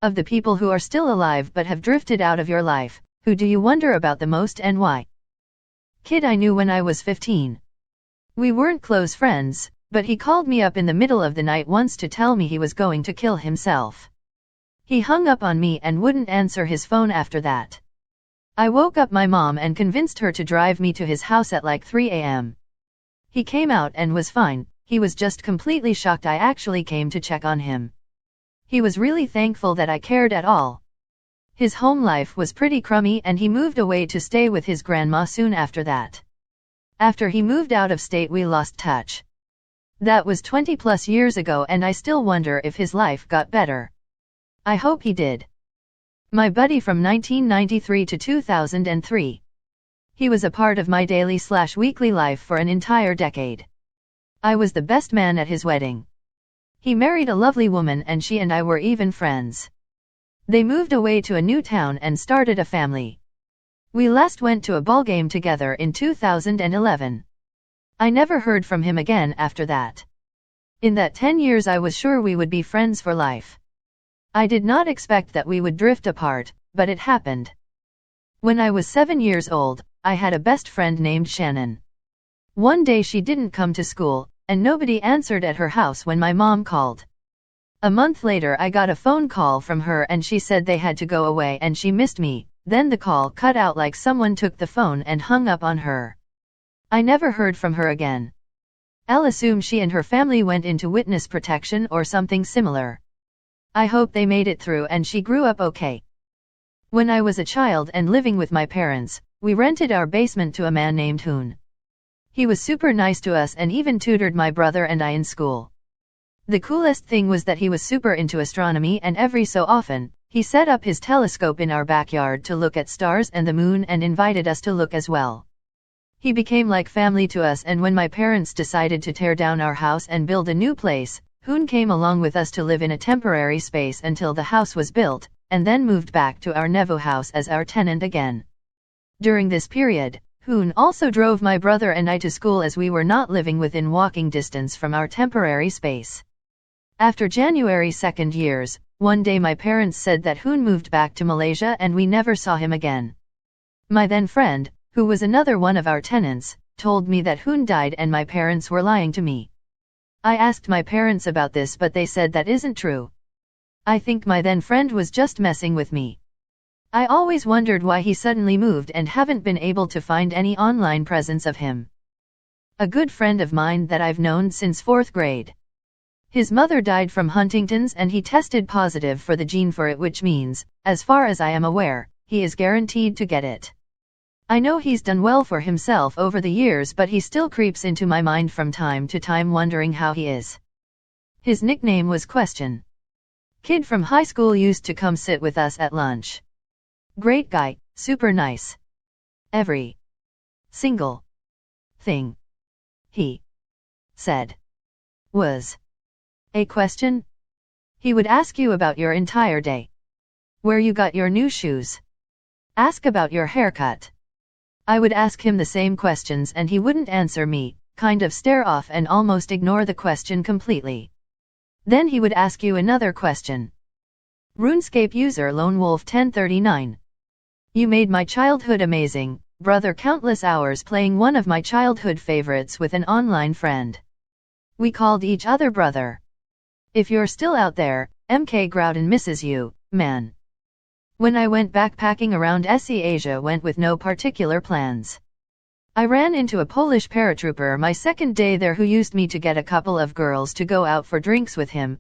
Of the people who are still alive but have drifted out of your life, who do you wonder about the most and why? Kid I knew when I was 15. We weren't close friends, but he called me up in the middle of the night once to tell me he was going to kill himself. He hung up on me and wouldn't answer his phone after that. I woke up my mom and convinced her to drive me to his house at like 3 a.m. He came out and was fine. He was just completely shocked I actually came to check on him. He was really thankful that I cared at all. His home life was pretty crummy and he moved away to stay with his grandma soon after that. After he moved out of state we lost touch. That was 20 plus years ago and I still wonder if his life got better. I hope he did. My buddy from 1993 to 2003. He was a part of my daily/weekly life for an entire decade. I was the best man at his wedding. He married a lovely woman and she and I were even friends. They moved away to a new town and started a family. We last went to a ball game together in 2011. I never heard from him again after that. In that 10 years I was sure we would be friends for life. I did not expect that we would drift apart, but it happened. When I was 7 years old, I had a best friend named Shannon. One day she didn't come to school, and nobody answered at her house when my mom called. A month later I got a phone call from her and she said they had to go away and she missed me. Then the call cut out like someone took the phone and hung up on her. I never heard from her again. I'll assume she and her family went into witness protection or something similar. I hope they made it through and she grew up okay. When I was a child and living with my parents, we rented our basement to a man named Hoon. He was super nice to us and even tutored my brother and I in school. The coolest thing was that he was super into astronomy and every so often, he set up his telescope in our backyard to look at stars and the moon and invited us to look as well. He became like family to us and when my parents decided to tear down our house and build a new place, Hoon came along with us to live in a temporary space until the house was built, and then moved back to our Nevo house as our tenant again. During this period, Hoon also drove my brother and I to school as we were not living within walking distance from our temporary space. After January 2nd years, one day my parents said that Hoon moved back to Malaysia and we never saw him again. My then friend, who was another one of our tenants, told me that Hoon died and my parents were lying to me. I asked my parents about this but they said that isn't true. I think my then friend was just messing with me. I always wondered why he suddenly moved and haven't been able to find any online presence of him. A good friend of mine that I've known since 4th grade. His mother died from Huntington's and he tested positive for the gene for it, which means, as far as I am aware, he is guaranteed to get it. I know he's done well for himself over the years but he still creeps into my mind from time to time wondering how he is. His nickname was Question. Kid from high school used to come sit with us at lunch. Great guy, super nice. Every single thing he said was a question. He would ask you about your entire day. Where you got your new shoes. Ask about your haircut. I would ask him the same questions and he wouldn't answer me, kind of stare off and almost ignore the question completely. Then he would ask you another question. RuneScape user Lone Wolf 1039. You made my childhood amazing, brother. Countless hours playing one of my childhood favorites with an online friend. We called each other brother. If you're still out there, MK Groudon misses you, man. When I went backpacking around SE Asia, went with no particular plans. I ran into a Polish paratrooper my second day there who used me to get a couple of girls to go out for drinks with him,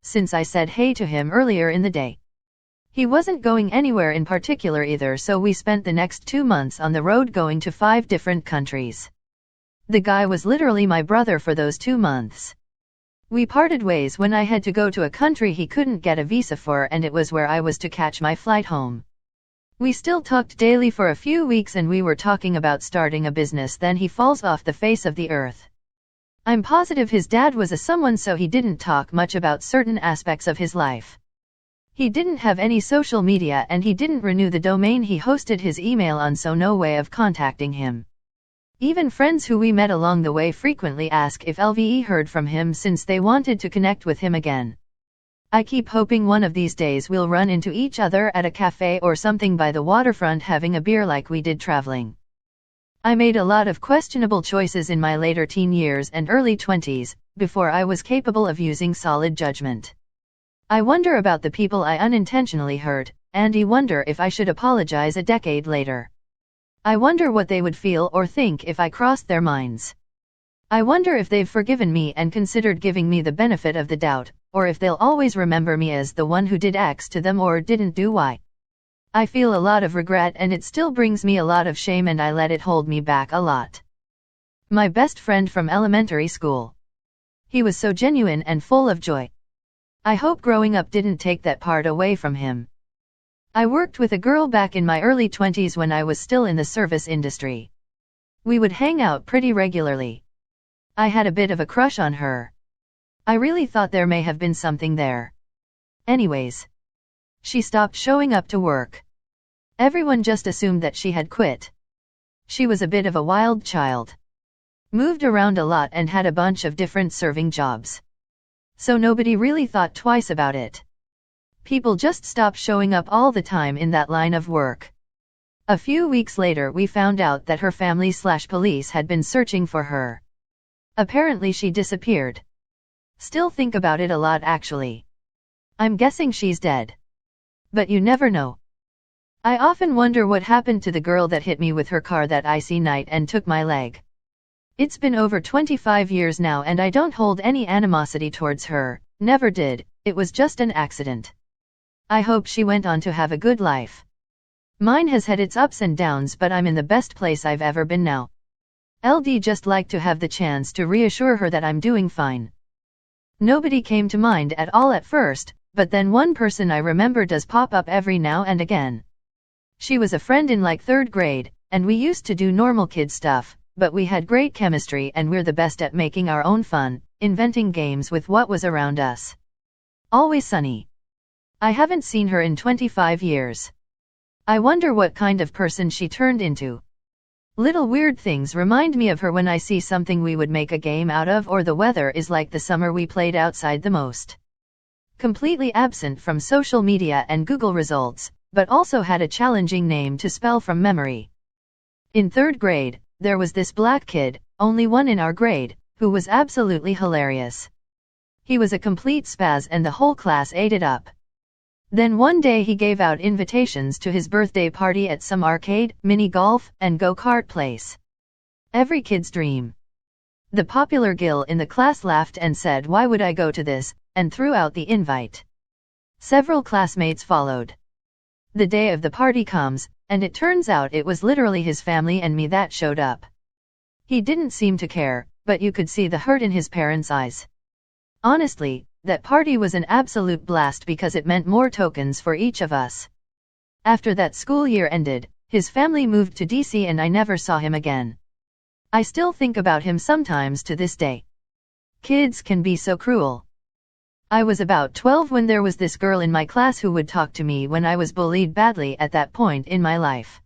since I said hey to him earlier in the day. He wasn't going anywhere in particular either, so we spent the next 2 months on the road going to 5 different countries. The guy was literally my brother for those 2 months. We parted ways when I had to go to a country he couldn't get a visa for and it was where I was to catch my flight home. We still talked daily for a few weeks and we were talking about starting a business, then he falls off the face of the earth. I'm positive his dad was a someone, so he didn't talk much about certain aspects of his life. He didn't have any social media and he didn't renew the domain he hosted his email on, so no way of contacting him. Even friends who we met along the way frequently ask if LVE heard from him since they wanted to connect with him again. I keep hoping one of these days we'll run into each other at a cafe or something by the waterfront having a beer like we did traveling. I made a lot of questionable choices in my later teen years and early 20s, before I was capable of using solid judgment. I wonder about the people I unintentionally hurt, and I wonder if I should apologize a decade later. I wonder what they would feel or think if I crossed their minds. I wonder if they've forgiven me and considered giving me the benefit of the doubt, or if they'll always remember me as the one who did X to them or didn't do Y. I feel a lot of regret and it still brings me a lot of shame and I let it hold me back a lot. My best friend from elementary school. He was so genuine and full of joy. I hope growing up didn't take that part away from him. I worked with a girl back in my early 20s when I was still in the service industry. We would hang out pretty regularly. I had a bit of a crush on her. I really thought there may have been something there. Anyways, she stopped showing up to work. Everyone just assumed that she had quit. She was a bit of a wild child. Moved around a lot and had a bunch of different serving jobs. So nobody really thought twice about it. People just stopped showing up all the time in that line of work. A few weeks later we found out that her family/police had been searching for her. Apparently she disappeared. Still think about it a lot actually. I'm guessing she's dead. But you never know. I often wonder what happened to the girl that hit me with her car that icy night and took my leg. It's been over 25 years now and I don't hold any animosity towards her, never did, it was just an accident. I hope she went on to have a good life. Mine has had its ups and downs but I'm in the best place I've ever been now. LD just like to have the chance to reassure her that I'm doing fine. Nobody came to mind at all at first, but then one person I remember does pop up every now and again. She was a friend in like 3rd grade, and we used to do normal kid stuff, but we had great chemistry and we're the best at making our own fun, inventing games with what was around us. Always sunny. I haven't seen her in 25 years. I wonder what kind of person she turned into. Little weird things remind me of her when I see something we would make a game out of or the weather is like the summer we played outside the most. Completely absent from social media and Google results, but also had a challenging name to spell from memory. In 3rd grade, there was this black kid, only one in our grade, who was absolutely hilarious. He was a complete spaz and the whole class ate it up. Then one day he gave out invitations to his birthday party at some arcade, mini-golf, and go-kart place. Every kid's dream. The popular Gil in the class laughed and said, "Why would I go to this?" and threw out the invite. Several classmates followed. The day of the party comes, and it turns out it was literally his family and me that showed up. He didn't seem to care, but you could see the hurt in his parents' eyes. Honestly, that party was an absolute blast because it meant more tokens for each of us. After that school year ended, his family moved to DC and I never saw him again. I still think about him sometimes to this day. Kids can be so cruel. I was about 12 when there was this girl in my class who would talk to me when I was bullied badly at that point in my life.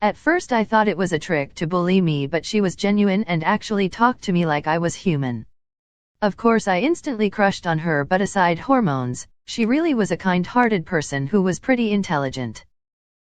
At first I thought it was a trick to bully me, but she was genuine and actually talked to me like I was human. Of course I instantly crushed on her, but aside hormones, she really was a kind-hearted person who was pretty intelligent.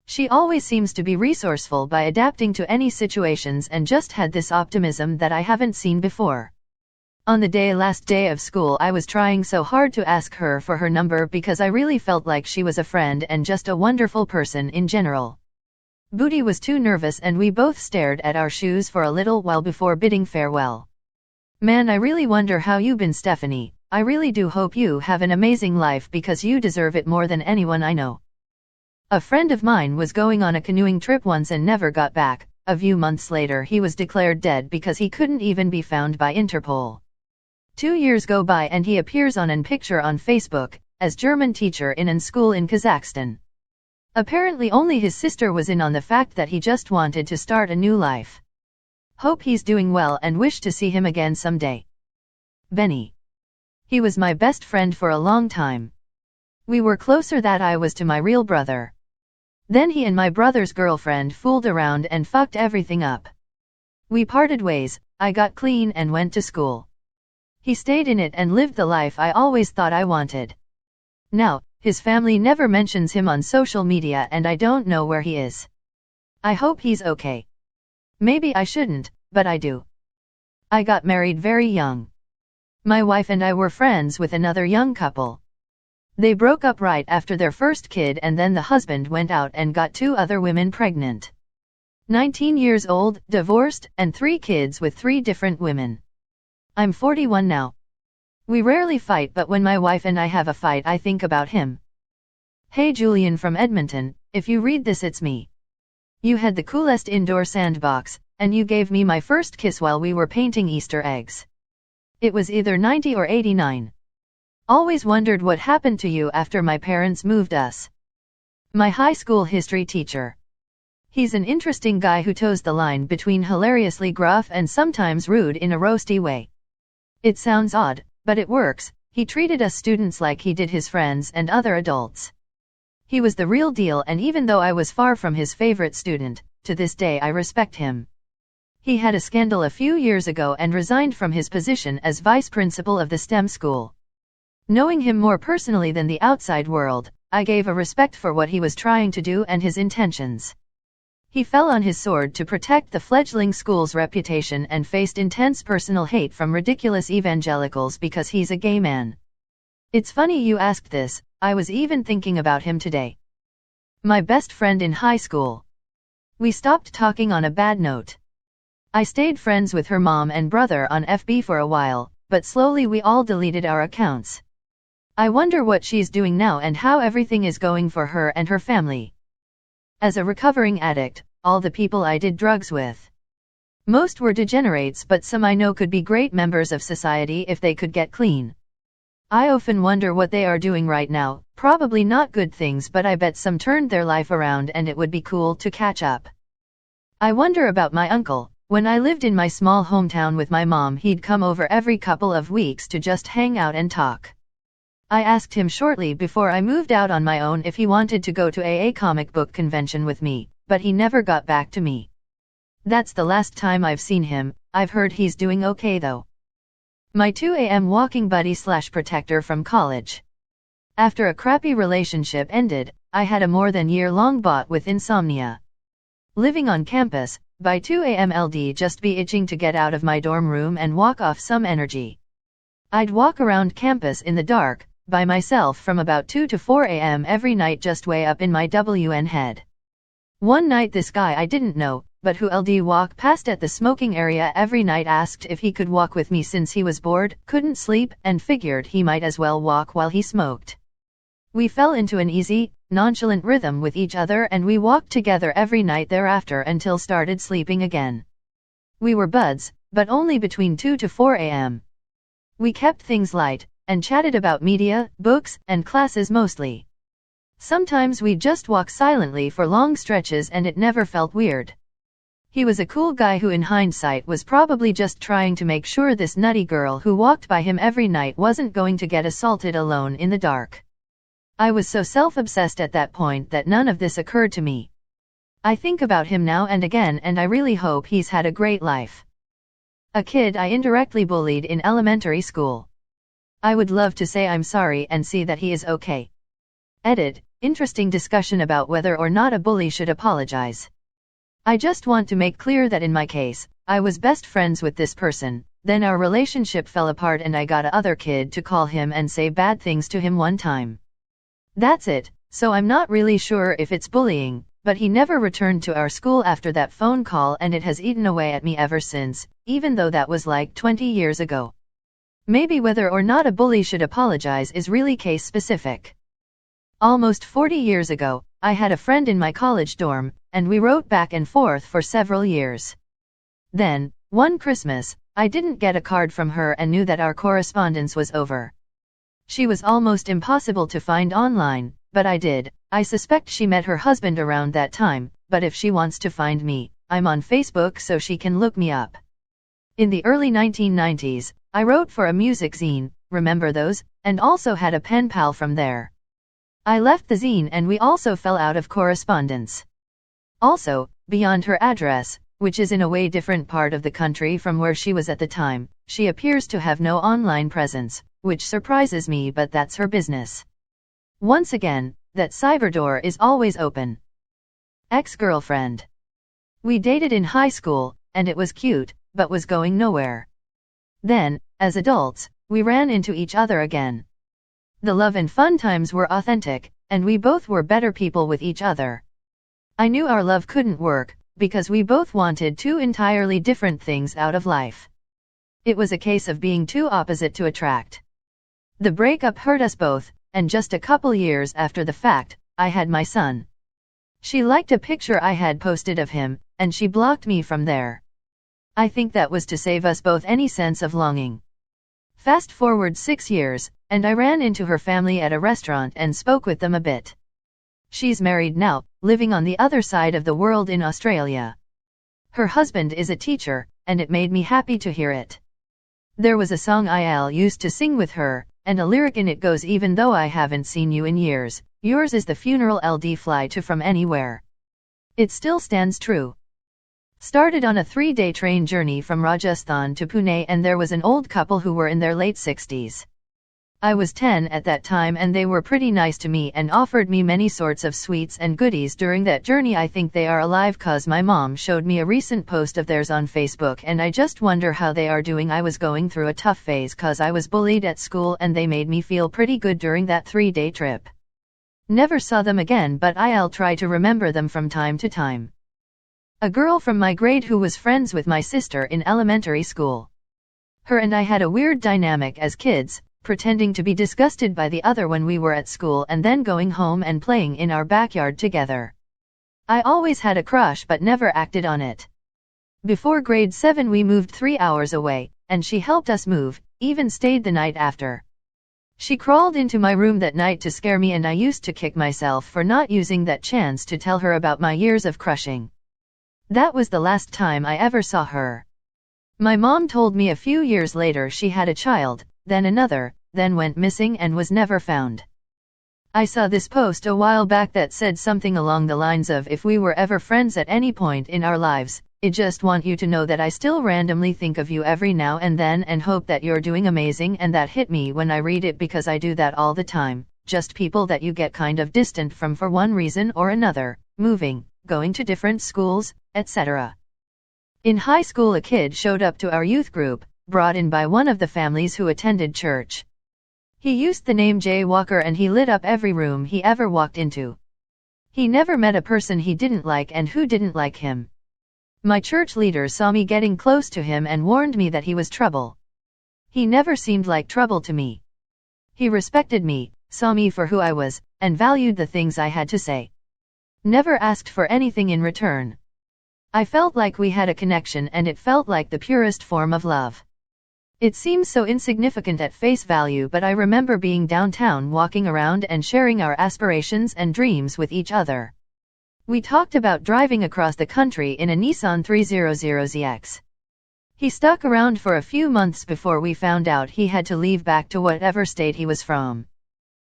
She always seems to be resourceful by adapting to any situations and just had this optimism that I haven't seen before. On the last day of school I was trying so hard to ask her for her number because I really felt like she was a friend and just a wonderful person in general. Booty was too nervous and we both stared at our shoes for a little while before bidding farewell. Man, I really wonder how you've been, Stephanie. I really do hope you have an amazing life because you deserve it more than anyone I know. A friend of mine was going on a canoeing trip once and never got back. A few months later he was declared dead because he couldn't even be found by Interpol. 2 years go by and he appears on an picture on Facebook, as German teacher in an school in Kazakhstan. Apparently only his sister was in on the fact that he just wanted to start a new life. Hope he's doing well and wish to see him again someday. Benny. He was my best friend for a long time. We were closer than I was to my real brother. Then he and my brother's girlfriend fooled around and fucked everything up. We parted ways, I got clean and went to school. He stayed in it and lived the life I always thought I wanted. Now, his family never mentions him on social media and I don't know where he is. I hope he's okay. Maybe I shouldn't, but I do. I got married very young. My wife and I were friends with another young couple. They broke up right after their first kid and then the husband went out and got 2 other women pregnant. 19 years old, divorced, and 3 kids with 3 different women. I'm 41 now. We rarely fight, but when my wife and I have a fight I think about him. Hey Julian from Edmonton, if you read this it's me. You had the coolest indoor sandbox, and you gave me my first kiss while we were painting Easter eggs. It was either 90 or 89. Always wondered what happened to you after my parents moved us. My high school history teacher. He's an interesting guy who toes the line between hilariously gruff and sometimes rude in a roasty way. It sounds odd, but it works. He treated us students like he did his friends and other adults. He was the real deal, and even though I was far from his favorite student, to this day I respect him. He had a scandal a few years ago and resigned from his position as vice principal of the STEM school. Knowing him more personally than the outside world, I gave a respect for what he was trying to do and his intentions. He fell on his sword to protect the fledgling school's reputation and faced intense personal hate from ridiculous evangelicals because he's a gay man. It's funny you asked this, I was even thinking about him today. My best friend in high school. We stopped talking on a bad note. I stayed friends with her mom and brother on FB for a while, but slowly we all deleted our accounts. I wonder what she's doing now and how everything is going for her and her family. As a recovering addict, all the people I did drugs with. Most were degenerates, but some I know could be great members of society if they could get clean. I often wonder what they are doing right now, probably not good things, but I bet some turned their life around and it would be cool to catch up. I wonder about my uncle. When I lived in my small hometown with my mom, he'd come over every couple of weeks to just hang out and talk. I asked him shortly before I moved out on my own if he wanted to go to a comic book convention with me, but he never got back to me. That's the last time I've seen him. I've heard he's doing okay though. My 2 a.m. walking buddy / protector from college. After a crappy relationship ended, I had a more than year-long bout with insomnia. Living on campus, by 2 a.m. LD just be itching to get out of my dorm room and walk off some energy. I'd walk around campus in the dark, by myself from about 2 to 4 a.m. every night, just way up in my WN head. One night this guy I didn't know, but who LD walk past at the smoking area every night asked if he could walk with me since he was bored, couldn't sleep, and figured he might as well walk while he smoked. We fell into an easy, nonchalant rhythm with each other and we walked together every night thereafter until started sleeping again. We were buds, but only between 2 to 4 a.m. We kept things light, and chatted about media, books, and classes mostly. Sometimes we'd just walk silently for long stretches and it never felt weird. He was a cool guy who in hindsight was probably just trying to make sure this nutty girl who walked by him every night wasn't going to get assaulted alone in the dark. I was so self-obsessed at that point that none of this occurred to me. I think about him now and again and I really hope he's had a great life. A kid I indirectly bullied in elementary school. I would love to say I'm sorry and see that he is okay. Edit. Interesting discussion about whether or not a bully should apologize. I just want to make clear that in my case, I was best friends with this person, then our relationship fell apart and I got a other kid to call him and say bad things to him one time. That's it, so I'm not really sure if it's bullying, but he never returned to our school after that phone call and it has eaten away at me ever since, even though that was like 20 years ago. Maybe whether or not a bully should apologize is really case specific. Almost 40 years ago, I had a friend in my college dorm, and we wrote back and forth for several years. Then, one Christmas, I didn't get a card from her and knew that our correspondence was over. She was almost impossible to find online, but I did. I suspect she met her husband around that time, but if she wants to find me, I'm on Facebook so she can look me up. In the early 1990s, I wrote for a music zine, remember those, and also had a pen pal from there. I left the zine and we also fell out of correspondence. Also, beyond her address, which is in a way different part of the country from where she was at the time, she appears to have no online presence, which surprises me, but that's her business. Once again, that cyber door is always open. Ex-girlfriend. We dated in high school, and it was cute, but was going nowhere. Then, as adults, we ran into each other again. The love and fun times were authentic, and we both were better people with each other. I knew our love couldn't work, because we both wanted two entirely different things out of life. It was a case of being too opposite to attract. The breakup hurt us both, and just a couple years after the fact, I had my son. She liked a picture I had posted of him, and she blocked me from there. I think that was to save us both any sense of longing. Fast forward 6 years, and I ran into her family at a restaurant and spoke with them a bit. She's married now, living on the other side of the world in Australia. Her husband is a teacher, and it made me happy to hear it. There was a song I used to sing with her, and a lyric in it goes, even though I haven't seen you in years, yours is the funeral LD fly to from anywhere. It still stands true. Started on a 3-day train journey from Rajasthan to Pune, and there was an old couple who were in their late 60s. I was 10 at that time, and they were pretty nice to me and offered me many sorts of sweets and goodies during that journey. I think they are alive cause my mom showed me a recent post of theirs on Facebook, and I just wonder how they are doing. I was going through a tough phase cause I was bullied at school, and they made me feel pretty good during that 3-day trip. Never saw them again, but I'll try to remember them from time to time. A girl from my grade who was friends with my sister in elementary school. Her and I had a weird dynamic as kids, pretending to be disgusted by the other when we were at school and then going home and playing in our backyard together. I always had a crush but never acted on it. Before grade 7 we moved 3 hours away, and she helped us move, even stayed the night after. She crawled into my room that night to scare me, and I used to kick myself for not using that chance to tell her about my years of crushing. That was the last time I ever saw her. My mom told me a few years later she had a child, then another, then went missing and was never found. I saw this post a while back that said something along the lines of, if we were ever friends at any point in our lives, I just want you to know that I still randomly think of you every now and then and hope that you're doing amazing. And that hit me when I read it, because I do that all the time, just people that you get kind of distant from for one reason or another, moving, going to different schools, etc. In high school a kid showed up to our youth group, brought in by one of the families who attended church. He used the name Jay Walker, and he lit up every room he ever walked into. He never met a person he didn't like and who didn't like him. My church leader saw me getting close to him and warned me that he was trouble. He never seemed like trouble to me. He respected me, saw me for who I was, and valued the things I had to say. Never asked for anything in return. I felt like we had a connection, and it felt like the purest form of love. It seems so insignificant at face value, but I remember being downtown walking around and sharing our aspirations and dreams with each other. We talked about driving across the country in a Nissan 300ZX. He stuck around for a few months before we found out he had to leave back to whatever state he was from.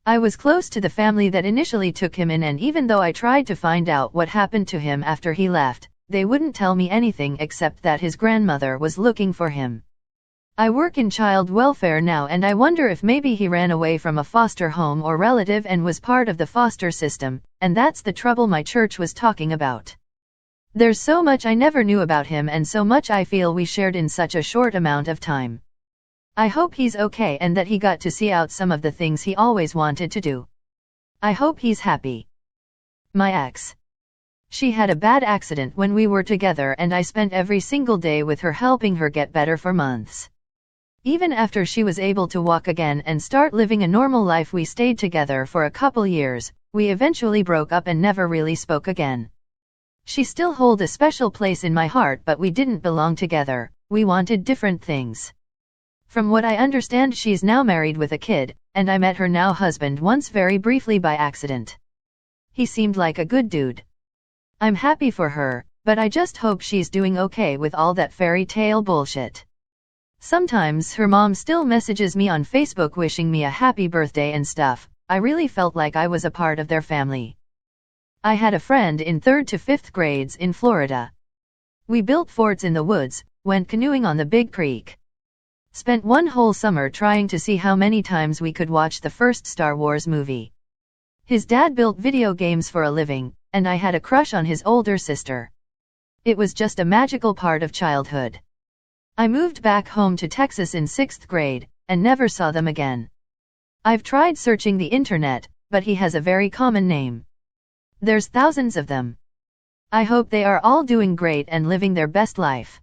I was close to the family that initially took him in, and even though I tried to find out what happened to him after he left, they wouldn't tell me anything except that his grandmother was looking for him. I work in child welfare now, and I wonder if maybe he ran away from a foster home or relative and was part of the foster system, and that's the trouble my church was talking about. There's so much I never knew about him, and so much I feel we shared in such a short amount of time. I hope he's okay and that he got to see out some of the things he always wanted to do. I hope he's happy. My ex. She had a bad accident when we were together, and I spent every single day with her helping her get better for months. Even after she was able to walk again and start living a normal life, we stayed together for a couple years. We eventually broke up and never really spoke again. She still holds a special place in my heart, but we didn't belong together. We wanted different things. From what I understand, she's now married with a kid, and I met her now husband once very briefly by accident. He seemed like a good dude. I'm happy for her, but I just hope she's doing okay with all that fairy tale bullshit. Sometimes her mom still messages me on Facebook wishing me a happy birthday and stuff. I really felt like I was a part of their family. I had a friend in 3rd to 5th grades in Florida. We built forts in the woods, went canoeing on the big creek. Spent one whole summer trying to see how many times we could watch the first Star Wars movie. His dad built video games for a living, and I had a crush on his older sister. It was just a magical part of childhood. I moved back home to Texas in 6th grade, and never saw them again. I've tried searching the internet, but he has a very common name. There's thousands of them. I hope they are all doing great and living their best life.